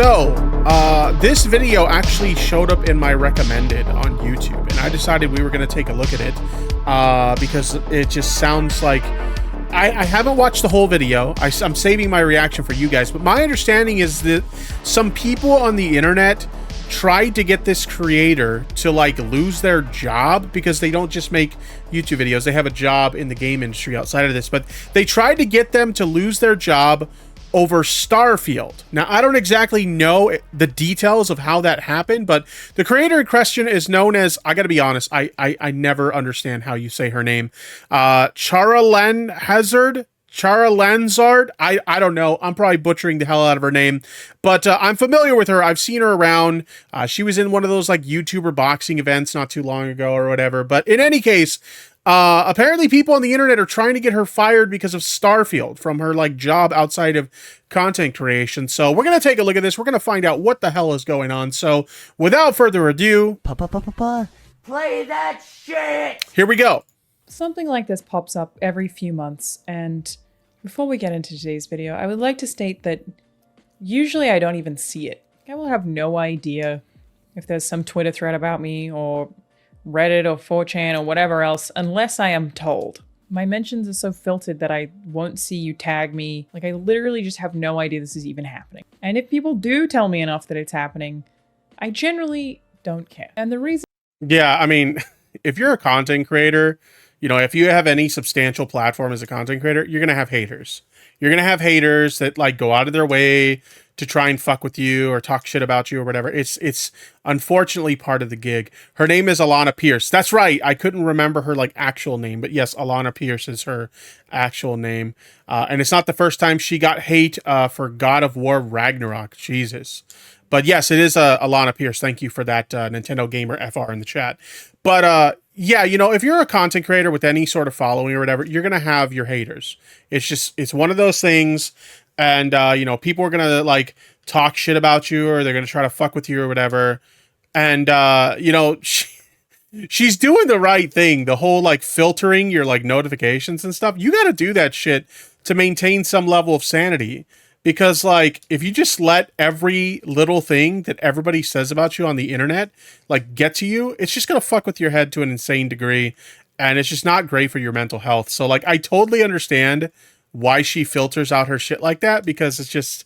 So, this video actually showed up in my recommended on YouTube, and I decided we were going to take a look at it because it just sounds like... I haven't watched the whole video. I'm saving my reaction for you guys, but my understanding is that some people on the internet tried to get this creator to like lose their job because they don't just make YouTube videos. They have a job in the game industry outside of this, but they tried to get them to lose their job over Starfield. Now, I don't exactly know the details of how that happened, but the creator in question is known as, I gotta be honest, I never understand how you say her name. Chara Lanzard. I don't know. I'm probably butchering the hell out of her name, but I'm familiar with her. I've seen her around. She was in one of those like YouTuber boxing events not too long ago or whatever. But in any case, apparently people on the internet are trying to get her fired because of Starfield from her like job outside of content creation. So we're going to take a look at this. We're going to find out what the hell is going on. So without further ado, play that shit. Here we go. Something like this pops up every few months, and before we get into today's video, I would like to state that usually I don't even see it. I will have no idea if there's some Twitter thread about me or Reddit or 4chan or whatever else unless I am told. My mentions are so filtered that I won't see you tag me. Like, I literally just have no idea this is even happening. And if people do tell me enough that it's happening, I generally don't care. And the reason... Yeah, I mean, if you're a content creator... You know, if you have any substantial platform as a content creator, you're going to have haters. You're going to have haters that like go out of their way to try and fuck with you or talk shit about you or whatever. It's unfortunately part of the gig. Her name is Alana Pierce. That's right. I couldn't remember her like actual name, but yes, Alana Pierce is her actual name. And it's not the first time she got hate for God of War Ragnarok. Jesus. But yes, it is Alana Pierce. Thank you for that, Nintendo Gamer FR in the chat. But yeah, you know, if you're a content creator with any sort of following or whatever, you're going to have your haters. It's one of those things. And, you know, people are going to like talk shit about you or they're going to try to fuck with you or whatever. And, you know, she's doing the right thing. The whole like filtering your like notifications and stuff. You got to do that shit to maintain some level of sanity. Because, like, if you just let every little thing that everybody says about you on the internet, like, get to you, it's just going to fuck with your head to an insane degree. And it's just not great for your mental health. So, like, I totally understand why she filters out her shit like that. Because it's just,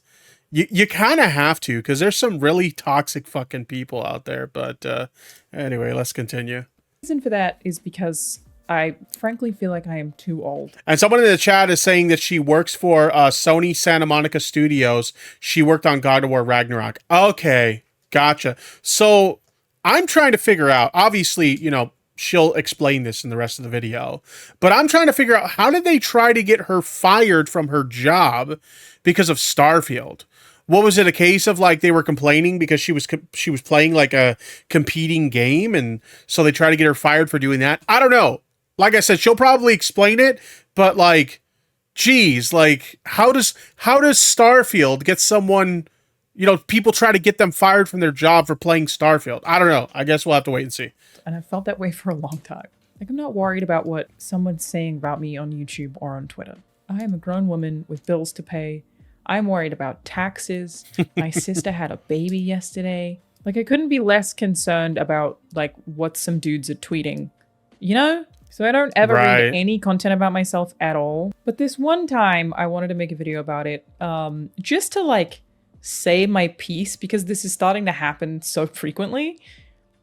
you kind of have to. Because there's some really toxic fucking people out there. But anyway, let's continue. The reason for that is because... I frankly feel like I am too old. And someone in the chat is saying that she works for Sony Santa Monica Studios. She worked on God of War Ragnarok. Okay, gotcha. So I'm trying to figure out, obviously, you know, she'll explain this in the rest of the video, but I'm trying to figure out how did they try to get her fired from her job because of Starfield? What was it, a case of like they were complaining because she was playing like a competing game, and so they tried to get her fired for doing that? I don't know. Like I said, she'll probably explain it, but like, geez, like how does Starfield get someone, you know, people try to get them fired from their job for playing Starfield? I don't know. I guess we'll have to wait and see. And I've felt that way for a long time. Like, I'm not worried about what someone's saying about me on YouTube or on Twitter. I am a grown woman with bills to pay. I'm worried about taxes. My sister had a baby yesterday. Like, I couldn't be less concerned about like what some dudes are tweeting, you know? So I don't ever read any content about myself at all. But this one time I wanted to make a video about it just to like say my piece, because this is starting to happen so frequently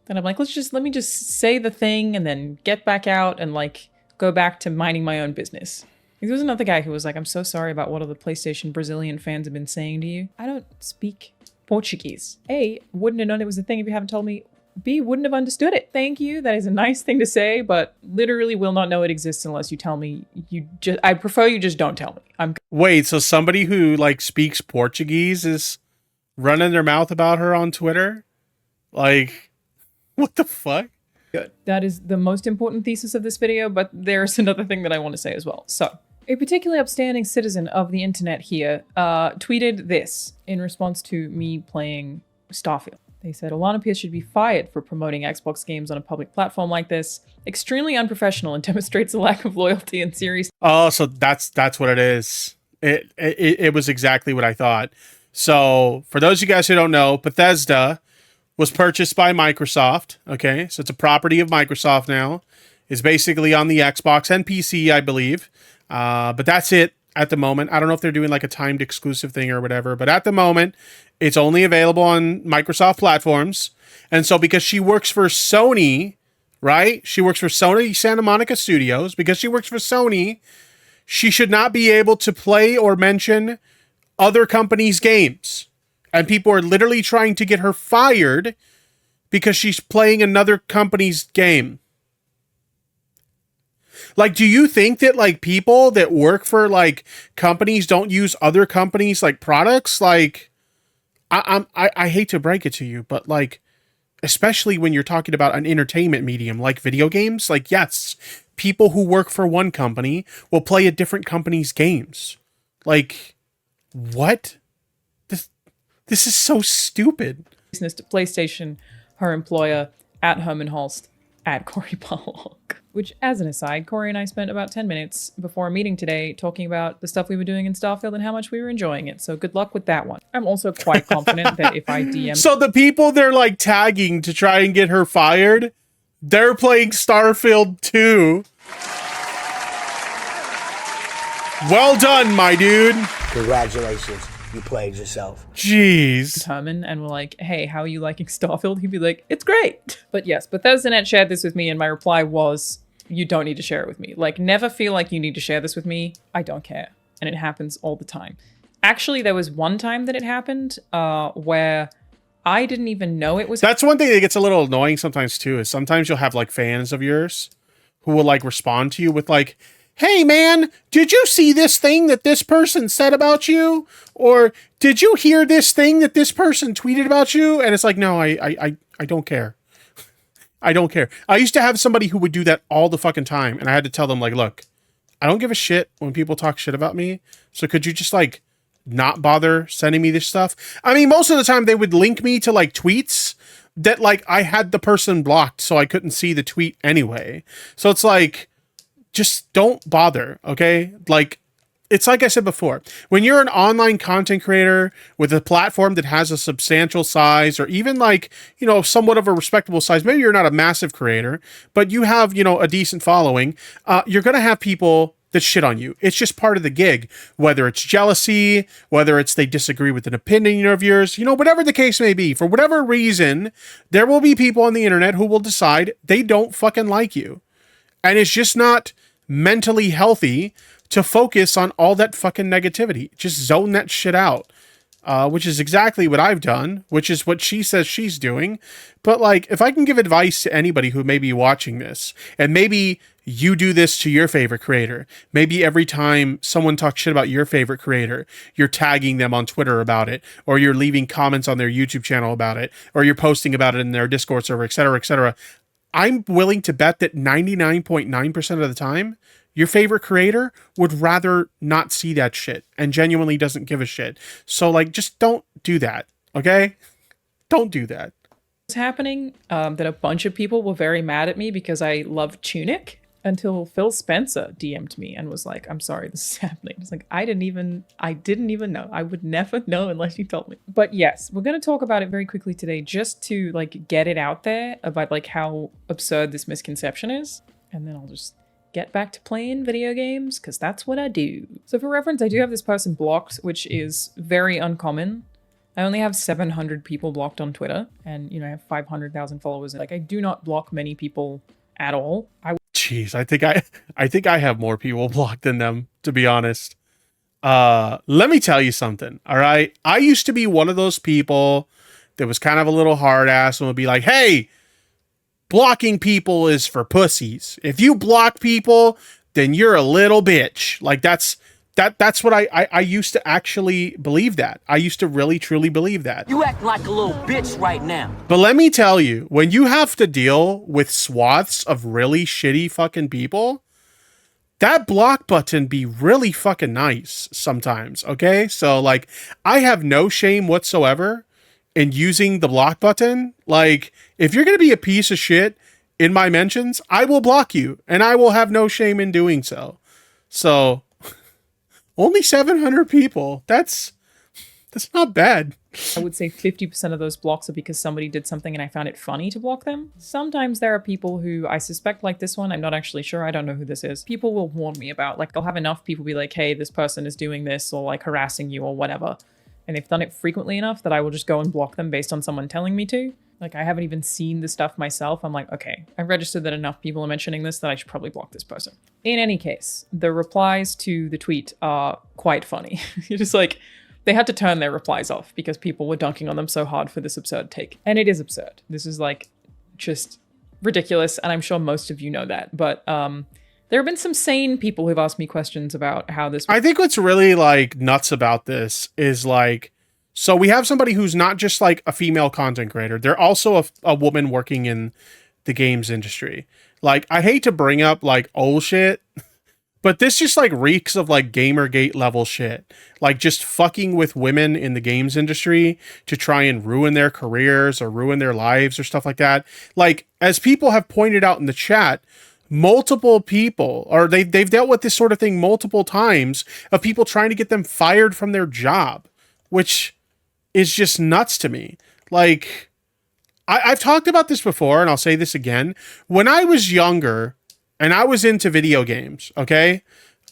that I'm like, let me just say the thing and then get back out and like go back to minding my own business. There was another guy who was like, I'm so sorry about what all the PlayStation Brazilian fans have been saying to you. I don't speak Portuguese. A, wouldn't have known it was a thing if you haven't told me. B, wouldn't have understood it. Thank you. That is a nice thing to say, but literally will not know it exists unless you tell me. I prefer you just don't tell me. Wait, so somebody who like speaks Portuguese is running their mouth about her on Twitter? Like, what the fuck? Good. That is the most important thesis of this video, but there's another thing that I want to say as well. So, a particularly upstanding citizen of the internet here tweeted this in response to me playing Starfield. They said, Alana Pierce should be fired for promoting Xbox games on a public platform like this. Extremely unprofessional and demonstrates a lack of loyalty and serious. Oh, so that's what it is. It was exactly what I thought. So for those of you guys who don't know, Bethesda was purchased by Microsoft. Okay, so it's a property of Microsoft now. It's basically on the Xbox and PC, I believe. But that's it at the moment. I don't know if they're doing like a timed exclusive thing or whatever, but at the moment, it's only available on Microsoft platforms. And so because she works for Sony, right? She works for Sony Santa Monica Studios. Because she works for Sony, she should not be able to play or mention other companies' games. And people are literally trying to get her fired because she's playing another company's game. Like, do you think that like people that work for like companies don't use other companies like products? Like, I hate to break it to you, but like, especially when you're talking about an entertainment medium like video games, like yes, people who work for one company will play a different company's games. Like, what? This is so stupid. Business to PlayStation, her employer, at Herman Holst, at Corey Pollock. Which, as an aside, Corey and I spent about 10 minutes before a meeting today talking about the stuff we were doing in Starfield and how much we were enjoying it. So good luck with that one. I'm also quite confident that if I DM... So the people they're like tagging to try and get her fired, they're playing Starfield 2. Well done, my dude. Congratulations. You played yourself. Jeez. Herman and we're like, hey, how are you liking Starfield? He'd be like, it's great. But yes, BethesdaNet shared this with me and my reply was, you don't need to share it with me. Like, never feel like you need to share this with me. I don't care. And it happens all the time. Actually, there was one time that it happened where I didn't even know it was... That's one thing that gets a little annoying sometimes too, is sometimes you'll have like fans of yours who will like respond to you with like, hey man, did you see this thing that this person said about you? Or did you hear this thing that this person tweeted about you? And it's like, no, I don't care. I don't care. I used to have somebody who would do that all the fucking time. And I had to tell them like, look, I don't give a shit when people talk shit about me. So could you just like not bother sending me this stuff? I mean, most of the time they would link me to like tweets that like I had the person blocked so I couldn't see the tweet anyway. So it's like, just don't bother, okay? Like, it's like I said before, when you're an online content creator with a platform that has a substantial size or even like, you know, somewhat of a respectable size, maybe you're not a massive creator, but you have, you know, a decent following, you're going to have people that shit on you. It's just part of the gig, whether it's jealousy, whether it's they disagree with an opinion of yours, you know, whatever the case may be, for whatever reason, there will be people on the internet who will decide they don't fucking like you. And it's just not mentally healthy to focus on all that fucking negativity. Just zone that shit out, which is exactly what I've done, which is what she says she's doing. But like, if I can give advice to anybody who may be watching this, and maybe you do this to your favorite creator, maybe every time someone talks shit about your favorite creator, you're tagging them on Twitter about it, or you're leaving comments on their YouTube channel about it, or you're posting about it in their Discord server, etc., etc. I'm willing to bet that 99.9% of the time, your favorite creator would rather not see that shit and genuinely doesn't give a shit. So like, just don't do that. Okay? Don't do that. It's happening that a bunch of people were very mad at me because I love Tunic until Phil Spencer DM'd me and was like, I'm sorry, this is happening. It's like, I didn't even know. I would never know unless you told me. But yes, we're going to talk about it very quickly today just to like get it out there about like how absurd this misconception is. And then I'll just get back to playing video games because that's what I do. So for reference, I do have this person blocked, which is very uncommon. I only have 700 people blocked on Twitter and, you know, I have 500,000 followers. Like, I do not block many people at all. Jeez, I think I have more people blocked than them, to be honest. Let me tell you something, all right? I used to be one of those people that was kind of a little hard ass and would be like, hey, blocking people is for pussies. If you block people, then you're a little bitch. Like that's what I used to actually believe that. I used to really truly believe that. You act like a little bitch right now. But let me tell you, when you have to deal with swaths of really shitty fucking people, that block button be really fucking nice sometimes, okay? So like, I have no shame whatsoever in using the block button. Like, if you're going to be a piece of shit in my mentions, I will block you and I will have no shame in doing so. So only 700 people. That's That's not bad. I would say 50% of those blocks are because somebody did something and I found it funny to block them. Sometimes there are people who I suspect, like this one, I'm not actually sure, I don't know who this is. People will warn me about, like, I'll have enough people be like, hey, this person is doing this or like harassing you or whatever. And they've done it frequently enough that I will just go and block them based on someone telling me to. Like, I haven't even seen the stuff myself. I'm like, okay, I registered that enough people are mentioning this that I should probably block this person. In any case, the replies to the tweet are quite funny. You're just like, they had to turn their replies off because people were dunking on them so hard for this absurd take. And it is absurd. This is like just ridiculous. And I'm sure most of you know that. But there have been some sane people who've asked me questions about how this. I think what's really like nuts about this is like, so we have somebody who's not just like a female content creator. They're also a woman working in the games industry. Like, I hate to bring up like old shit, but this just like reeks of like Gamergate level shit. Like just fucking with women in the games industry to try and ruin their careers or ruin their lives or stuff like that. Like, as people have pointed out in the chat, multiple people, or they've dealt with this sort of thing multiple times of people trying to get them fired from their job, which is just nuts to me. Like, I've talked about this before and I'll say this again. When I was younger, and I was into video games, okay?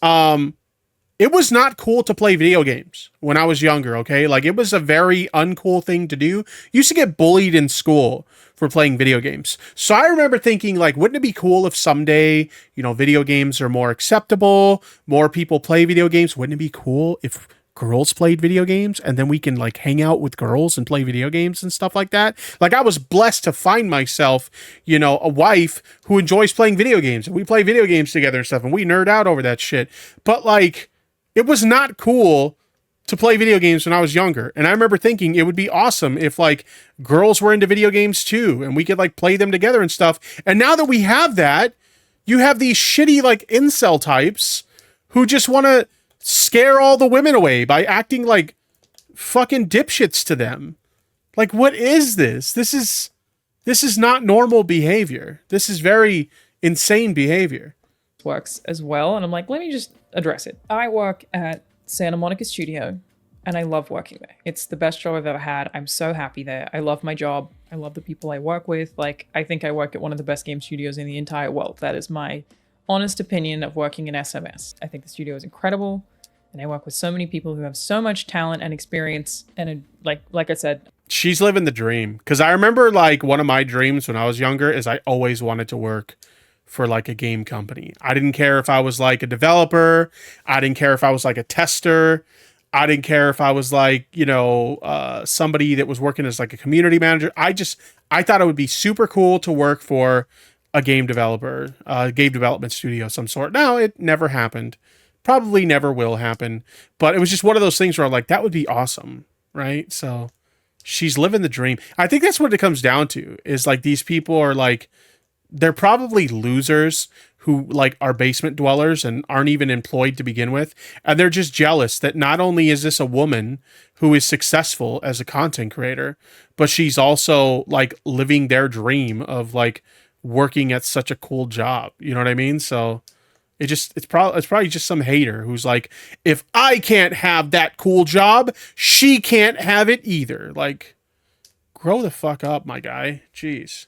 It was not cool to play video games when I was younger, okay? Like, it was a very uncool thing to do. You used to get bullied in school for playing video games. So I remember thinking, like, wouldn't it be cool if someday, you know, video games are more acceptable, more people play video games? Wouldn't it be cool if girls played video games and then we can like hang out with girls and play video games and stuff like that? Like, I was blessed to find myself, you know, a wife who enjoys playing video games, and we play video games together and stuff, and we nerd out over that shit. But like, it was not cool to play video games when I was younger. And I remember thinking it would be awesome if like girls were into video games too and we could like play them together and stuff. And now that we have that, you have these shitty like incel types who just want to scare all the women away by acting like fucking dipshits to them. Like, what is this? This is not normal behavior. This is very insane behavior. Works as well. And I'm like, let me just address it. I work at Santa Monica Studio and I love working there. It's the best job I've ever had. I'm so happy there. I love my job. I love the people I work with. Like, I think I work at one of the best game studios in the entire world. That is my honest opinion of working in SMS. I think the studio is incredible, and I work with so many people who have so much talent and experience. And like I said, she's living the dream. Because I remember like one of my dreams when I was younger is I always wanted to work for like a game company. I didn't care if I was like a developer. I didn't care if I was like a tester. I didn't care if I was like, you know, somebody that was working as like a community manager. I thought it would be super cool to work for a game developer, game development studio of some sort. Now, it never happened. Probably never will happen. But it was just one of those things where I'm like, that would be awesome, right? So she's living the dream. I think that's what it comes down to, is like these people are like, they're probably losers who like are basement dwellers and aren't even employed to begin with. And they're just jealous that not only is this a woman who is successful as a content creator, but she's also like living their dream of like working at such a cool job. You know what I mean? So it's probably just some hater who's like, if I can't have that cool job, she can't have it either. Like, grow the fuck up, my guy. Jeez.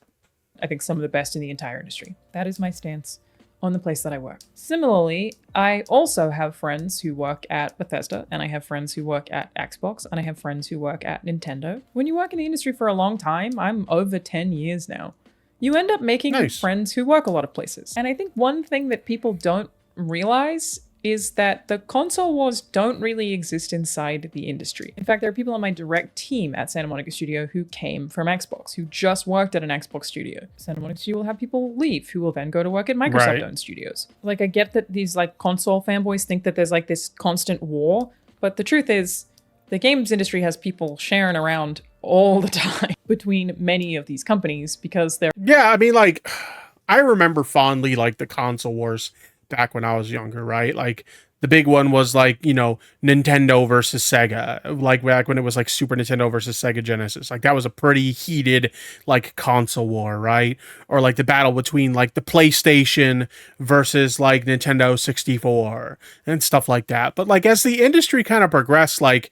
I think some of the best in the entire industry. That is my stance on the place that I work. Similarly, I also have friends who work at Bethesda, and I have friends who work at Xbox, and I have friends who work at Nintendo. When you work in the industry for a long time, I'm over 10 years now, you end up making friends who work a lot of places. And I think one thing that people don't realize is that the console wars don't really exist inside the industry. In fact, there are people on my direct team at Santa Monica Studio who came from Xbox, who just worked at an Xbox studio. Santa Monica Studio will have people leave who will then go to work at Microsoft-owned studios. Like, I get that these like console fanboys think that there's like this constant war, but the truth is the games industry has people sharing around all the time between many of these companies because they're... Yeah, I mean, like, I remember fondly like the console wars back when I was younger, right? Like, the big one was like, you know, Nintendo versus Sega, like back when it was like Super Nintendo versus Sega Genesis. Like, that was a pretty heated like console war, right? Or like the battle between like the PlayStation versus like Nintendo 64 and stuff like that. But like, as the industry kind of progressed, like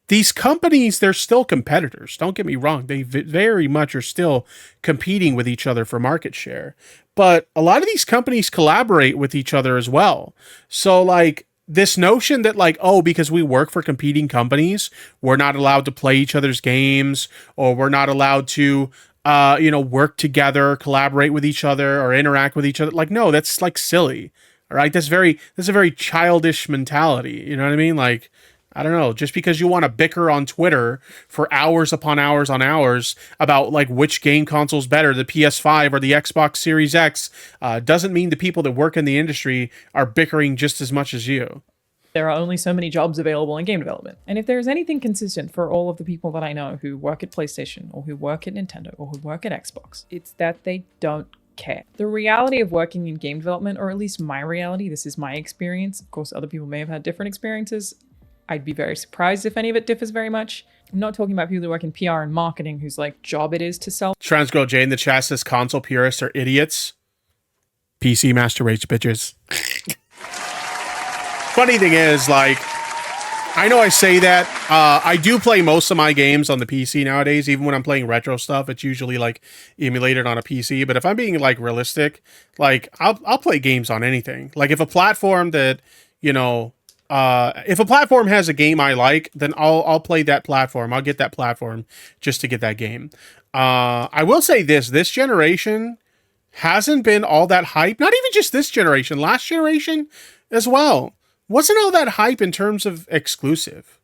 these companies, they're still competitors. Don't get me wrong. They very much are still competing with each other for market share. But a lot of these companies collaborate with each other as well. So like this notion that like, oh, because we work for competing companies, we're not allowed to play each other's games, or we're not allowed to work together, collaborate with each other, or interact with each other. Like, no, that's like silly. All right. That's a very childish mentality. You know what I mean? Like, I don't know, just because you want to bicker on Twitter for hours upon hours on hours about like which game console's better, the PS5 or the Xbox Series X, doesn't mean the people that work in the industry are bickering just as much as you. There are only so many jobs available in game development. And if there's anything consistent for all of the people that I know who work at PlayStation or who work at Nintendo or who work at Xbox, it's that they don't care. The reality of working in game development, or at least my reality, this is my experience. Of course, other people may have had different experiences. I'd be very surprised if any of it differs very much. I'm not talking about people who work in PR and marketing whose like job it is to sell. Transgirl J in the chat says console purists are idiots. PC master race bitches. Funny thing is, like, I know I say that. I do play most of my games on the PC nowadays. Even when I'm playing retro stuff, it's usually like emulated on a PC. But if I'm being like realistic, like I'll play games on anything. Like if a platform that, if a platform has a game I like, then I'll play that platform. I'll get that platform just to get that game. I will say this generation hasn't been all that hype. Not even just this generation, last generation as well. Wasn't all that hype in terms of exclusive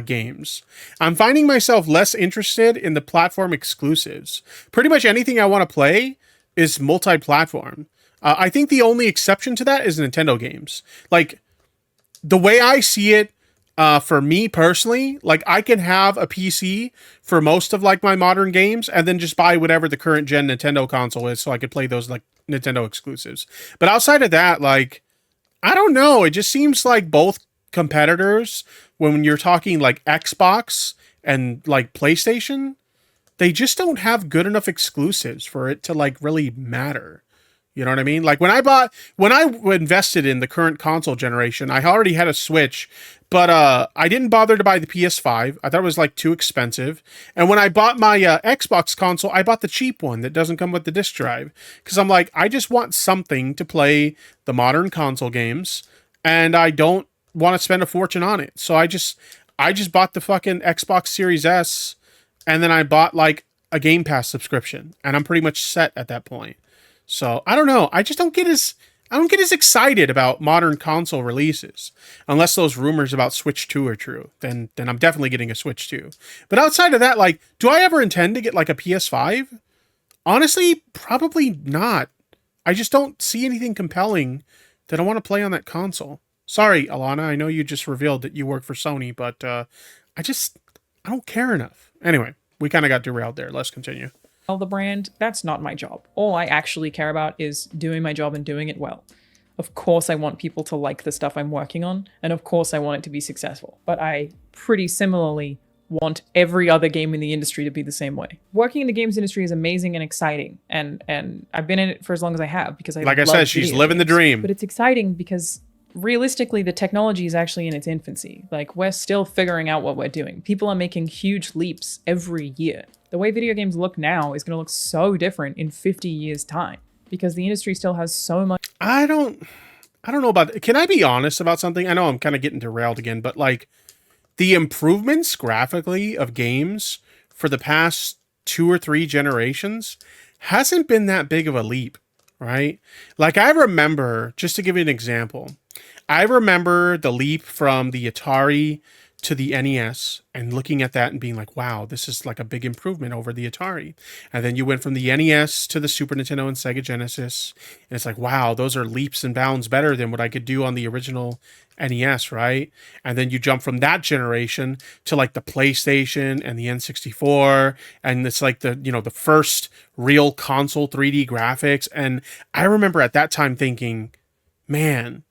games. I'm finding myself less interested in the platform exclusives. Pretty much anything I want to play is multi-platform. I think the only exception to that is Nintendo games. Like, the way I see it, for me personally, like I can have a PC for most of like my modern games and then just buy whatever the current gen Nintendo console is so I could play those like Nintendo exclusives. But outside of that, like, I don't know. It just seems like both competitors, when you're talking like Xbox and like PlayStation, they just don't have good enough exclusives for it to like really matter. You know what I mean? Like when I invested in the current console generation, I already had a Switch, but I didn't bother to buy the PS5. I thought it was like too expensive. And when I bought my Xbox console, I bought the cheap one that doesn't come with the disc drive. Because I'm like, I just want something to play the modern console games, and I don't want to spend a fortune on it. So I just bought the fucking Xbox Series S, and then I bought like a Game Pass subscription, and I'm pretty much set at that point. So I don't know. I don't get as excited about modern console releases unless those rumors about Switch 2 are true. Then I'm definitely getting a Switch 2. But outside of that, like, do I ever intend to get like a PS5? Honestly, probably not. I just don't see anything compelling that I want to play on that console. Sorry, Alana. I know you just revealed that you work for Sony, but I don't care enough. Anyway, we kind of got derailed there. Let's continue. The brand, that's not my job. All I actually care about is doing my job and doing it well. Of course, I want people to like the stuff I'm working on, and of course, I want it to be successful. But I pretty similarly want every other game in the industry to be the same way. Working in the games industry is amazing and exciting, and I've been in it for as long as I have because I like I said, she's living the dream. But it's exciting because realistically, the technology is actually in its infancy. Like, we're still figuring out what we're doing. People are making huge leaps every year. The way video games look now is going to look so different in 50 years' time because the industry still has so much. I don't know about that. Can I be honest about something? I know I'm kind of getting derailed again, but like the improvements graphically of games for the past 2 or 3 generations hasn't been that big of a leap, right? Like I remember, just to give you an example, I remember the leap from the Atari to the NES and looking at that and being like, wow, this is like a big improvement over the Atari. And then you went from the NES to the Super Nintendo and Sega Genesis. And it's like, wow, those are leaps and bounds better than what I could do on the original NES, right? And then you jump from that generation to like the PlayStation and the N64. And it's like the first real console 3D graphics. And I remember at that time thinking, man,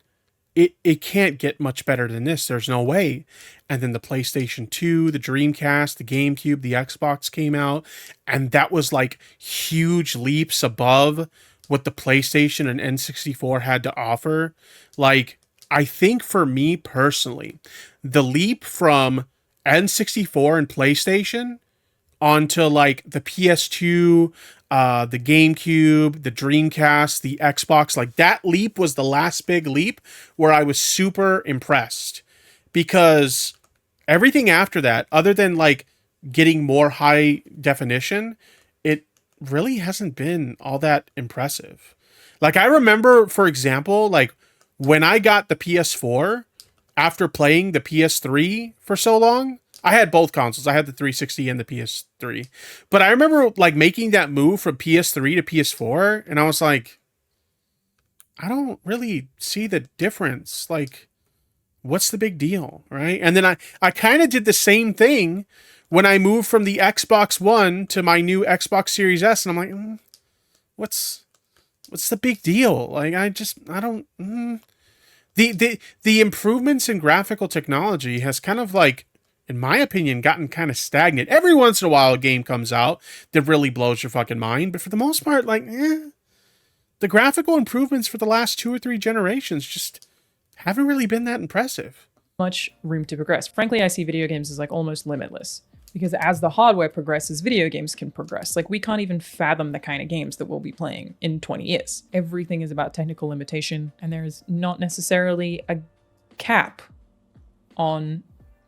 it can't get much better than this. There's no way. And then the PlayStation 2, the Dreamcast, the GameCube, the Xbox came out. And that was like huge leaps above what the PlayStation and N64 had to offer. Like, I think for me personally, the leap from N64 and PlayStation onto like the PS2, the GameCube, the Dreamcast, the Xbox, like that leap was the last big leap where I was super impressed, because everything after that, other than like getting more high definition, it really hasn't been all that impressive. Like I remember, for example, like when I got the PS4 after playing the PS3 for so long. I had both consoles. I had the 360 and the PS3. But I remember like making that move from PS3 to PS4, and I was like, I don't really see the difference. Like, what's the big deal, right? And then I kind of did the same thing when I moved from the Xbox One to my new Xbox Series S, and I'm like, what's the big deal? Like, I don't. The improvements in graphical technology has kind of like, in my opinion, gotten kind of stagnant. Every once in a while, a game comes out that really blows your fucking mind, but for the most part, like, the graphical improvements for the last 2 or 3 generations just haven't really been that impressive. Much room to progress. Frankly, I see video games as like almost limitless, because as the hardware progresses, video games can progress. Like we can't even fathom the kind of games that we'll be playing in 20 years. Everything is about technical limitation, and there is not necessarily a cap on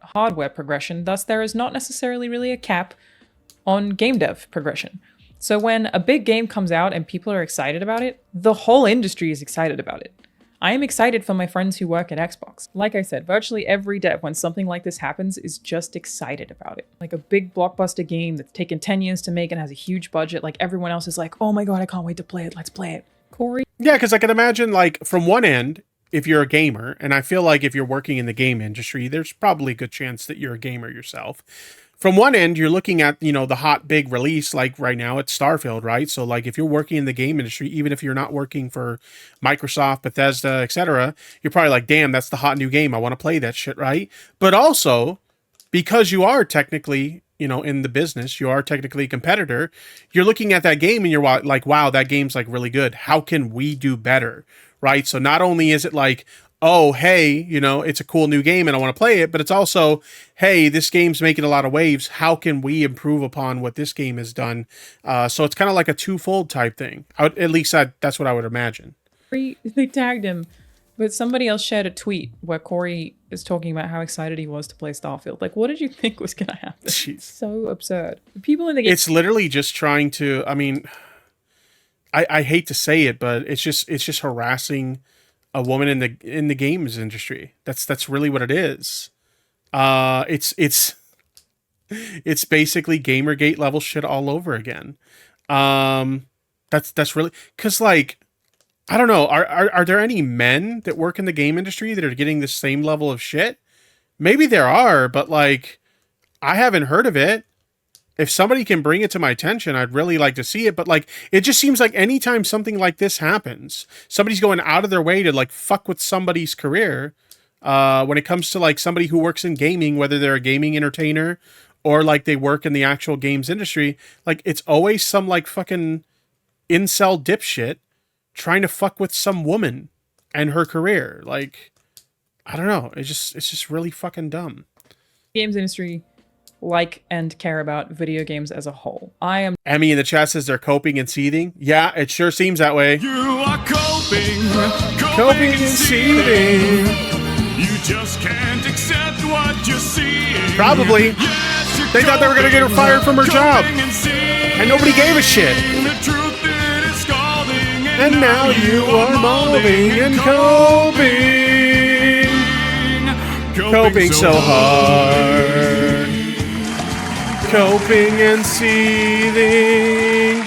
hardware progression. Thus, there is not necessarily really a cap on game dev progression. So when a big game comes out and people are excited about it, the whole industry is excited about it. I am excited for my friends who work at Xbox. Like I said, virtually every dev, when something like this happens, is just excited about it. Like a big blockbuster game that's taken 10 years to make and has a huge budget, like everyone else is like, oh my god, I can't wait to play it, let's play it. Corey? Yeah, because I can imagine, like, from one end, if you're a gamer, and I feel like if you're working in the game industry, there's probably a good chance that you're a gamer yourself. From one end, you're looking at, you know, the hot big release, like right now it's Starfield, right? So like if you're working in the game industry, even if you're not working for Microsoft, Bethesda, etc., you're probably like, damn, that's the hot new game. I want to play that shit, right? But also, because you are technically, you know, in the business, you are technically a competitor, you're looking at that game and you're like, wow, that game's like really good. How can we do better? Right? So not only is it like, oh, hey, you know, it's a cool new game and I want to play it, but it's also, hey, this game's making a lot of waves. How can we improve upon what this game has done? So it's kind of like a twofold type thing. That's what I would imagine. They tagged him, but somebody else shared a tweet where Corey is talking about how excited he was to play Starfield. Like, what did you think was going to happen? Jeez. It's so absurd. The people in the game... It's literally just trying to, I mean... I hate to say it, but it's just harassing a woman in the games industry. That's really what it is. It's basically Gamergate level shit all over again. That's really, because like, I don't know, are there any men that work in the game industry that are getting the same level of shit? Maybe there are, but like, I haven't heard of it. If somebody can bring it to my attention, I'd really like to see it. But like, it just seems like anytime something like this happens, somebody's going out of their way to like fuck with somebody's career. When it comes to like somebody who works in gaming, whether they're a gaming entertainer or like they work in the actual games industry, like it's always some like fucking incel dipshit trying to fuck with some woman and her career. Like, I don't know. It's just really fucking dumb. Games industry like and care about video games as a whole. I am... Emmy in the chat says they're coping and seething. Yeah, it sure seems that way. You are Coping and seething. You just can't accept what you see. Probably. Yes, They thought they were going to get her fired from her job. And nobody gave a shit. The truth it is scalding. And now you are molding and coping so hard. Coping and seething.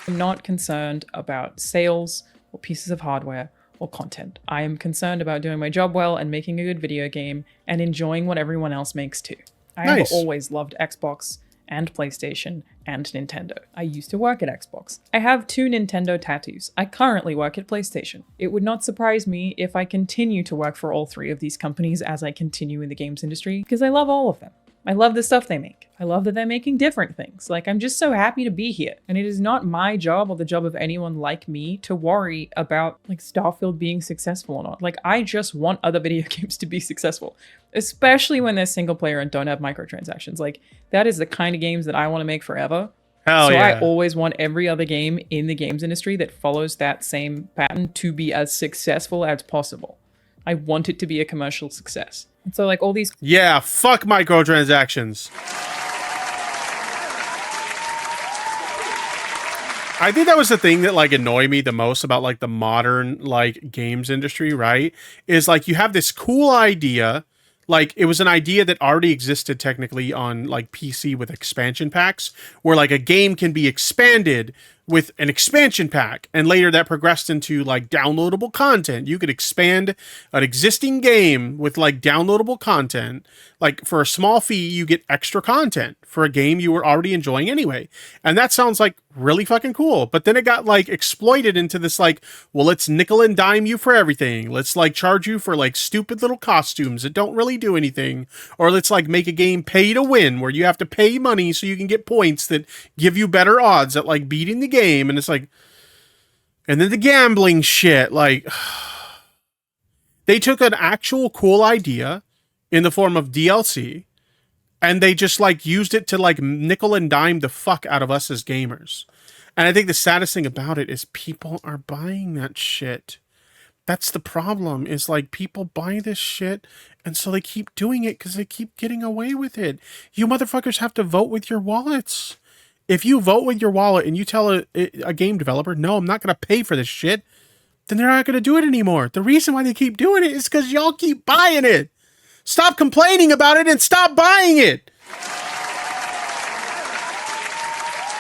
I'm not concerned about sales or pieces of hardware or content. I am concerned about doing my job well and making a good video game and enjoying what everyone else makes too. I have always loved Xbox and PlayStation and Nintendo. I used to work at Xbox. I have 2 Nintendo tattoos. I currently work at PlayStation. It would not surprise me if I continue to work for all 3 of these companies as I continue in the games industry, because I love all of them. I love the stuff they make. I love that they're making different things. Like, I'm just so happy to be here. And it is not my job or the job of anyone like me to worry about like Starfield being successful or not. Like, I just want other video games to be successful, especially when they're single player and don't have microtransactions. Like, that is the kind of games that I want to make forever. Hell so yeah. I always want every other game in the games industry that follows that same pattern to be as successful as possible. I want it to be a commercial success. And so like all these... Yeah, fuck microtransactions. I think that was the thing that like annoyed me the most about like the modern like games industry, right? Is like you have this cool idea, like it was an idea that already existed technically on like PC with expansion packs, where like a game can be expanded with an expansion pack, and later that progressed into like downloadable content. You could expand an existing game with like downloadable content. Like for a small fee, you get extra content for a game you were already enjoying anyway. And that sounds like really fucking cool. But then it got like exploited into this like, well, let's nickel and dime you for everything. Let's like charge you for like stupid little costumes that don't really do anything. Or let's like make a game pay to win where you have to pay money so you can get points that give you better odds at like beating the game. And it's like, and then the gambling shit, like they took an actual cool idea in the form of DLC, and they just like used it to like nickel and dime the fuck out of us as gamers. And I think the saddest thing about it is people are buying that shit. That's the problem, is like people buy this shit, and so they keep doing it because they keep getting away with it. You motherfuckers have to vote with your wallets. If you vote with your wallet and you tell a game developer, no, I'm not going to pay for this shit, then they're not going to do it anymore. The reason why they keep doing it is because y'all keep buying it. Stop complaining about it and stop buying it.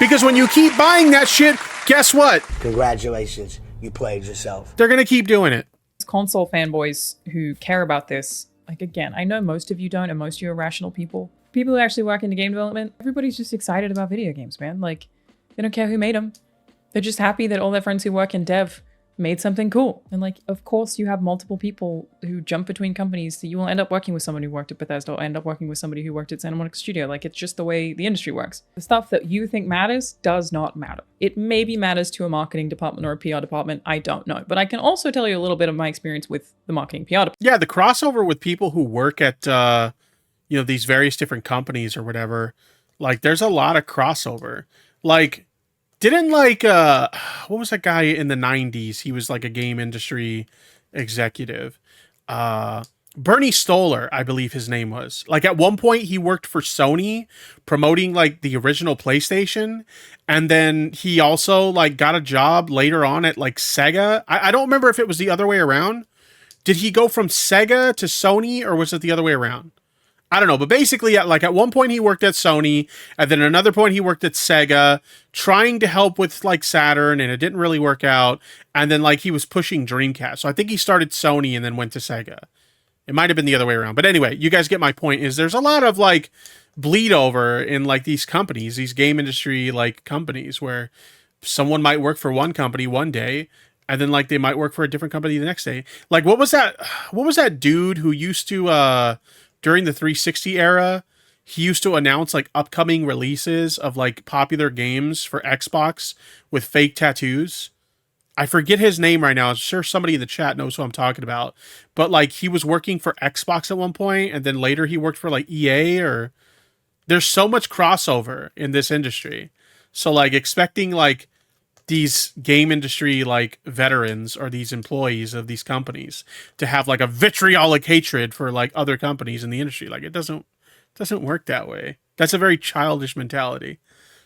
Because when you keep buying that shit, guess what? Congratulations, you played yourself. They're going to keep doing it. Console fanboys who care about this, like again, I know most of you don't, and most of you are rational people. People who actually work into game development, everybody's just excited about video games, man. Like, they don't care who made them. They're just happy that all their friends who work in dev made something cool. And like, of course you have multiple people who jump between companies, so you will end up working with someone who worked at Bethesda or end up working with somebody who worked at Santa Monica Studio. Like, it's just the way the industry works. The stuff that you think matters does not matter. It maybe matters to a marketing department or a PR department. I don't know. But I can also tell you a little bit of my experience with the marketing PR department. Yeah, the crossover with people who work at, you know, these various different companies or whatever, like there's a lot of crossover. Like, didn't like, what was that guy in the 90s? He was like a game industry executive. Bernie Stoller, I believe his name was. Like at one point he worked for Sony promoting like the original PlayStation. And then he also like got a job later on at like Sega. I don't remember if it was the other way around. Did he go from Sega to Sony, or was it the other way around? I don't know, but basically, like at one point he worked at Sony, and then another point he worked at Sega, trying to help with like Saturn, and it didn't really work out. And then like he was pushing Dreamcast, so I think he started Sony and then went to Sega. It might have been the other way around, but anyway, you guys get my point. Is there's a lot of like bleed over in like these companies, these game industry like companies, where someone might work for one company one day, and then like they might work for a different company the next day. Like what was that dude who used to during the 360 era, he used to announce like upcoming releases of like popular games for Xbox with fake tattoos? I forget his name right now. I'm sure somebody in the chat knows who I'm talking about. But like he was working for Xbox at one point, and then later he worked for like EA. Or there's so much crossover in this industry. So like expecting like these game industry like veterans or these employees of these companies to have like a vitriolic hatred for like other companies in the industry, like it doesn't work that way. That's a very childish mentality.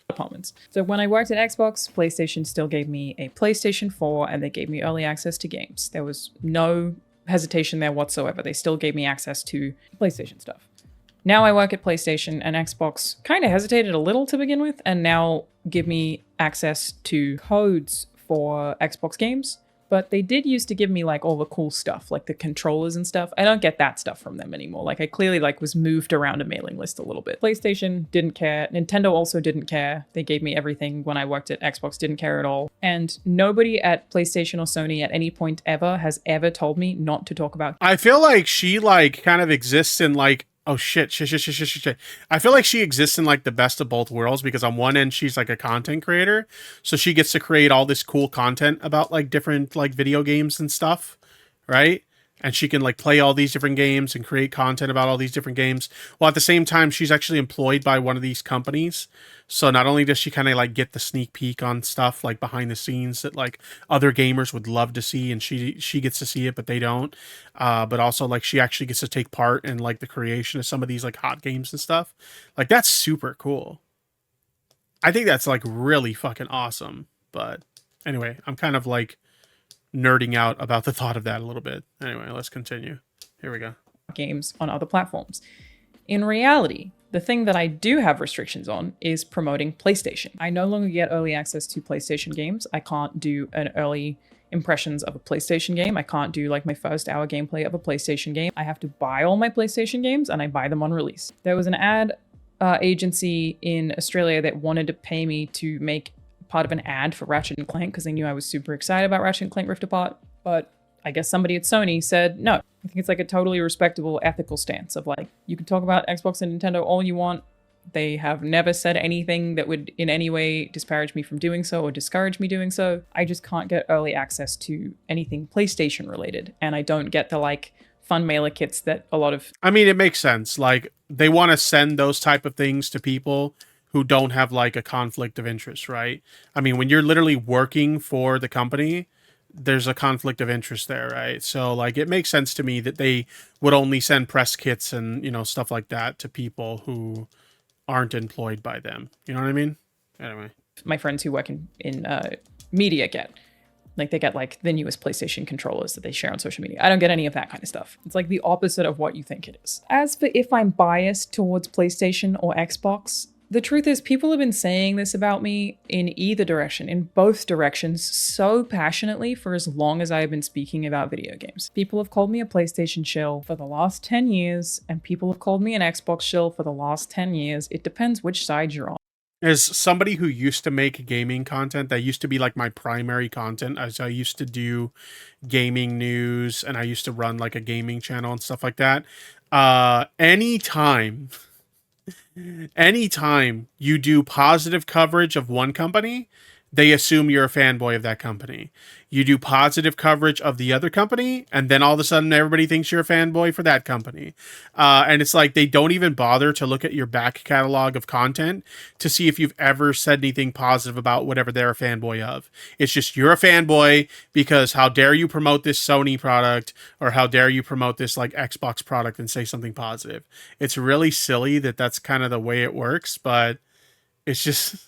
Departments. So when I worked at Xbox, PlayStation still gave me a PlayStation 4, and they gave me early access to games. There was no hesitation there whatsoever. They still gave me access to PlayStation stuff. Now I work at PlayStation, and Xbox kind of hesitated a little to begin with, and now give me access to codes for Xbox games. But they did used to give me like all the cool stuff, like the controllers and stuff. I don't get that stuff from them anymore. Like I clearly like was moved around a mailing list a little bit. PlayStation didn't care. Nintendo also didn't care. They gave me everything when I worked at Xbox, didn't care at all. And nobody at PlayStation or Sony at any point ever has ever told me not to talk about. I feel like she like kind of exists in like Oh shit. I feel like she exists in like the best of both worlds because on one end she's like a content creator, so she gets to create all this cool content about like different like video games and stuff, right? And she can like play all these different games and create content about all these different games. While at the same time, she's actually employed by one of these companies. So not only does she kind of like get the sneak peek on stuff like behind the scenes that like other gamers would love to see, and she gets to see it, but they don't. But also like she actually gets to take part in like the creation of some of these like hot games and stuff. Like that's super cool. I think that's like really fucking awesome. But anyway, I'm kind of like nerding out about the thought of that a little bit. Anyway, let's continue. Here we go. Games on other platforms. In reality, the thing that I do have restrictions on is promoting PlayStation. I no longer get early access to PlayStation games. I can't do an early impressions of a PlayStation game. I can't do like my first hour gameplay of a PlayStation game. I have to buy all my PlayStation games and I buy them on release. There was an ad agency in Australia that wanted to pay me to make part of an ad for Ratchet and Clank because they knew I was super excited about Ratchet and Clank Rift Apart, but I guess somebody at Sony said no. I think it's like a totally respectable ethical stance of like, you can talk about Xbox and Nintendo all you want. They have never said anything that would in any way disparage me from doing so or discourage me doing so. I just can't get early access to anything PlayStation related, and I don't get the like fun mailer kits that a lot of... I mean, it makes sense. Like they want to send those type of things to people who don't have like a conflict of interest, right? I mean, when you're literally working for the company, there's a conflict of interest there, right? So like it makes sense to me that they would only send press kits and, you know, stuff like that to people who aren't employed by them. You know what I mean? Anyway. My friends who work in media get. Like they get like the newest PlayStation controllers that they share on social media. I don't get any of that kind of stuff. It's like the opposite of what you think it is. As for if I'm biased towards PlayStation or Xbox, the truth is people have been saying this about me in either direction, in both directions, so passionately for as long as I have been speaking about video games. People have called me a PlayStation shill for the last 10 years, and people have called me an Xbox shill for the last 10 years. It depends which side you're on. As somebody who used to make gaming content, that used to be like my primary content, as I used to do gaming news and I used to run like a gaming channel and stuff like that. Anytime you do positive coverage of one company, they assume you're a fanboy of that company. You do positive coverage of the other company, and then all of a sudden everybody thinks you're a fanboy for that company. And it's like they don't even bother to look at your back catalog of content to see if you've ever said anything positive about whatever they're a fanboy of. It's just you're a fanboy because how dare you promote this Sony product, or how dare you promote this like Xbox product and say something positive. It's really silly that that's kind of the way it works, but it's just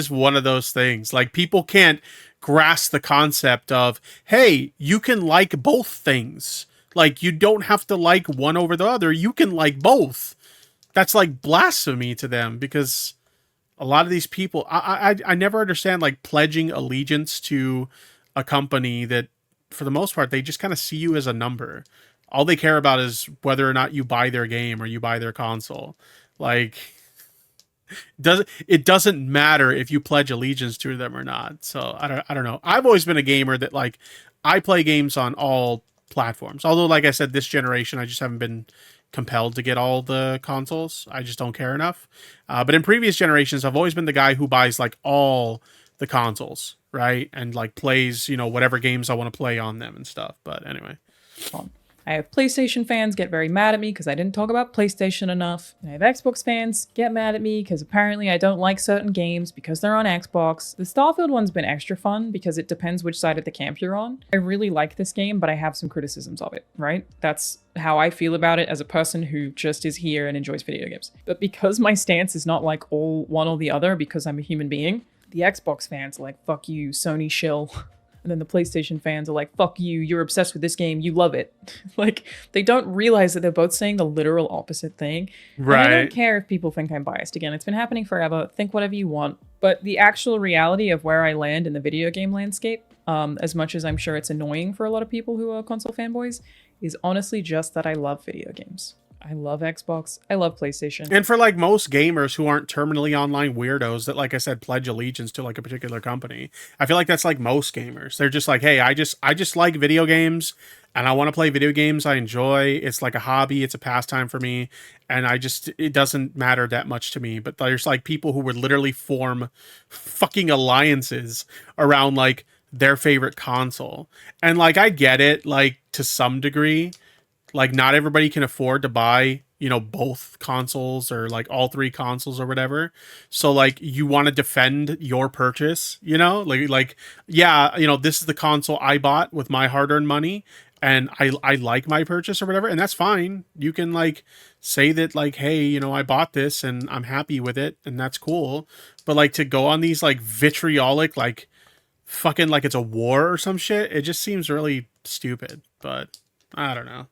one of those things. Like people can't grasp the concept of, hey, you can like both things. Like you don't have to like one over the other. You can like both. That's like blasphemy to them, because a lot of these people, I never understand like pledging allegiance to a company that for the most part, they just kind of see you as a number. All they care about is whether or not you buy their game or you buy their console. Like, it doesn't matter if you pledge allegiance to them or not. So I don't know. I've always been a gamer that like I play games on all platforms. Although, like I said, this generation I just haven't been compelled to get all the consoles. I just don't care enough. But in previous generations, I've always been the guy who buys like all the consoles, right? And like plays, you know, whatever games I want to play on them and stuff. But anyway. I have PlayStation fans get very mad at me because I didn't talk about PlayStation enough. And I have Xbox fans get mad at me because apparently I don't like certain games because they're on Xbox. The Starfield one's been extra fun because it depends which side of the camp you're on. I really like this game, but I have some criticisms of it, right? That's how I feel about it as a person who just is here and enjoys video games. But because my stance is not like all one or the other because I'm a human being, the Xbox fans are like, fuck you, Sony shill. And then the PlayStation fans are like, fuck you, you're obsessed with this game, you love it. Like, they don't realize that they're both saying the literal opposite thing. Right. And I don't care if people think I'm biased. Again, it's been happening forever. Think whatever you want. But the actual reality of where I land in the video game landscape, as much as I'm sure it's annoying for a lot of people who are console fanboys, is honestly just that I love video games. I love Xbox. I love PlayStation. And for like most gamers who aren't terminally online weirdos that, like I said, pledge allegiance to like a particular company, I feel like that's like most gamers. They're just like, hey, I just like video games and I want to play video games I enjoy. It's like a hobby, it's a pastime for me, and it doesn't matter that much to me. But there's like people who would literally form fucking alliances around like their favorite console. And like I get it, like to some degree, like not everybody can afford to buy, you know, both consoles or like all three consoles or whatever. So like you want to defend your purchase, you know, like yeah, you know, this is the console I bought with my hard-earned money and I like my purchase or whatever, and that's fine. You can like say that like, hey, you know, I bought this and I'm happy with it and that's cool. But like to go on these like vitriolic like fucking like it's a war or some shit, it just seems really stupid. But I don't know.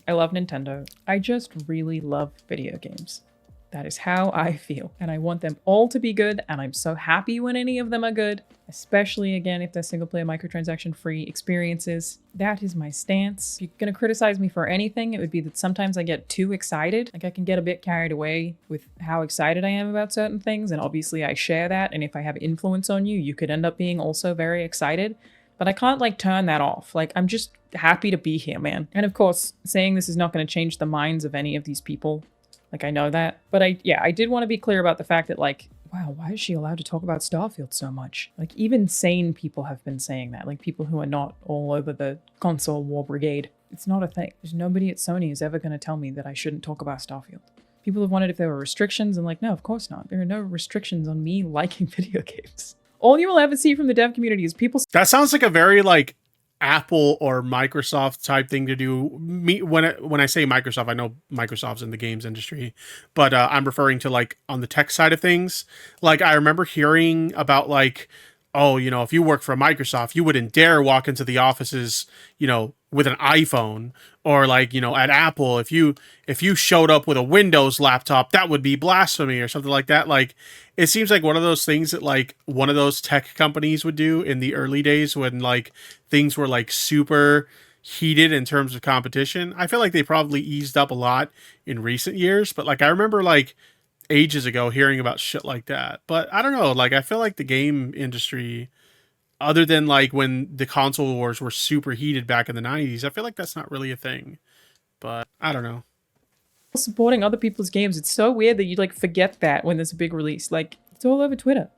I love Nintendo. I just really love video games. That is how I feel. And I want them all to be good, and I'm so happy when any of them are good, especially, again, if they're single-player microtransaction-free experiences. That is my stance. If you're gonna criticize me for anything, it would be that sometimes I get too excited. Like, I can get a bit carried away with how excited I am about certain things, and obviously I share that, and if I have influence on you, you could end up being also very excited. But I can't like turn that off. Like, I'm just happy to be here, man. And of course, saying this is not going to change the minds of any of these people. Like, I know that. But I did want to be clear about the fact that like, wow, why is she allowed to talk about Starfield so much? Like, even sane people have been saying that. Like, people who are not all over the console war brigade. It's not a thing. There's nobody at Sony is ever going to tell me that I shouldn't talk about Starfield. People have wondered if there were restrictions, and like, no, of course not. There are no restrictions on me liking video games. All you will ever see from the dev community is people. That sounds like a very like Apple or Microsoft type thing to do. Me when I say Microsoft, I know Microsoft's in the games industry, but I'm referring to like on the tech side of things. Like I remember hearing about like, oh, you know, if you work for Microsoft, you wouldn't dare walk into the offices, you know, with an iPhone, or like, you know, at Apple, if you showed up with a Windows laptop, that would be blasphemy or something like that. Like, it seems like one of those things that like one of those tech companies would do in the early days when like things were like super heated in terms of competition. I feel like they probably eased up a lot in recent years, but like I remember like ages ago hearing about shit like that. But I don't know, like I feel like the game industry, other than like when the console wars were super heated back in the 90s, I feel like that's not really a thing. But I don't know. Supporting other people's games. It's so weird that you like forget that when there's a big release. Like, it's all over Twitter.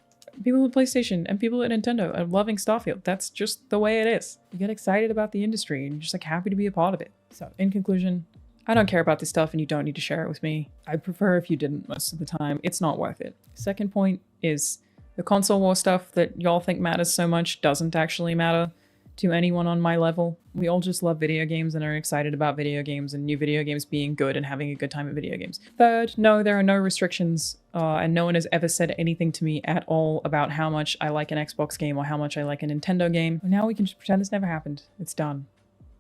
People at PlayStation and people at Nintendo are loving Starfield. That's just the way it is. You get excited about the industry and you're just like happy to be a part of it. So in conclusion, I don't care about this stuff and you don't need to share it with me. I'd prefer if you didn't most of the time. It's not worth it. Second point is the console war stuff that y'all think matters so much doesn't actually matter to anyone on my level. We all just love video games and are excited about video games and new video games being good and having a good time at video games. Third, no, there are no restrictions, and no one has ever said anything to me at all about how much I like an Xbox game or how much I like a Nintendo game. Now we can just pretend this never happened. It's done.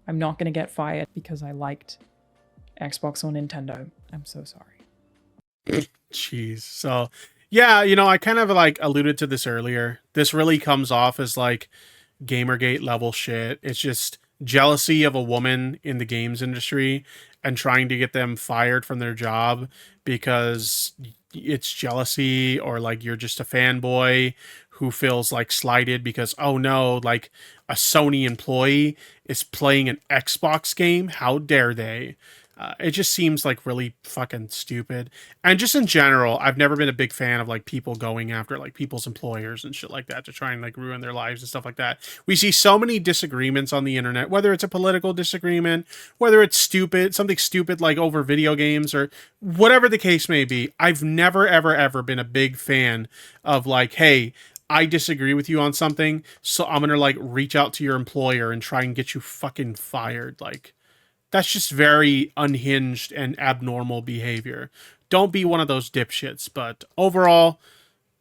I'm not gonna get fired because I liked Xbox or Nintendo. I'm so sorry. Jeez. So, yeah, you know, I kind of like alluded to this earlier. This really comes off as like Gamergate level shit. It's just jealousy of a woman in the games industry and trying to get them fired from their job because it's jealousy, or like you're just a fanboy who feels like slighted because, oh no, like a Sony employee is playing an Xbox game. How dare they? It just seems like really fucking stupid. And just in general, I've never been a big fan of like people going after like people's employers and shit like that to try and like ruin their lives and stuff like that. We see so many disagreements on the internet, whether it's a political disagreement, whether it's stupid, something stupid like over video games or whatever the case may be. I've never, ever, ever been a big fan of like, hey, I disagree with you on something, so I'm gonna like reach out to your employer and try and get you fucking fired. Like, that's just very unhinged and abnormal behavior. Don't be one of those dipshits. But overall,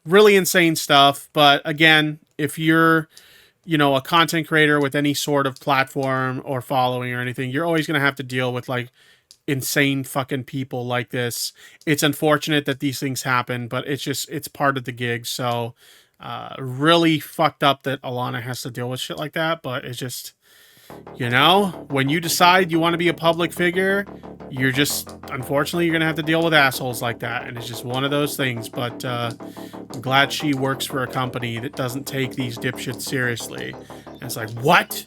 really insane stuff. But again, if you're, you know, a content creator with any sort of platform or following or anything, you're always going to have to deal with like insane fucking people like this. It's unfortunate that these things happen, but it's part of the gig. So really fucked up that Alana has to deal with shit like that. But it's just, you know, when you decide you want to be a public figure, you're just, unfortunately, you're going to have to deal with assholes like that. And it's just one of those things. But I'm glad she works for a company that doesn't take these dipshits seriously. And it's like, what?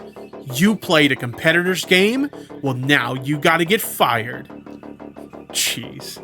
You played a competitor's game? Well, now you got to get fired. Jeez.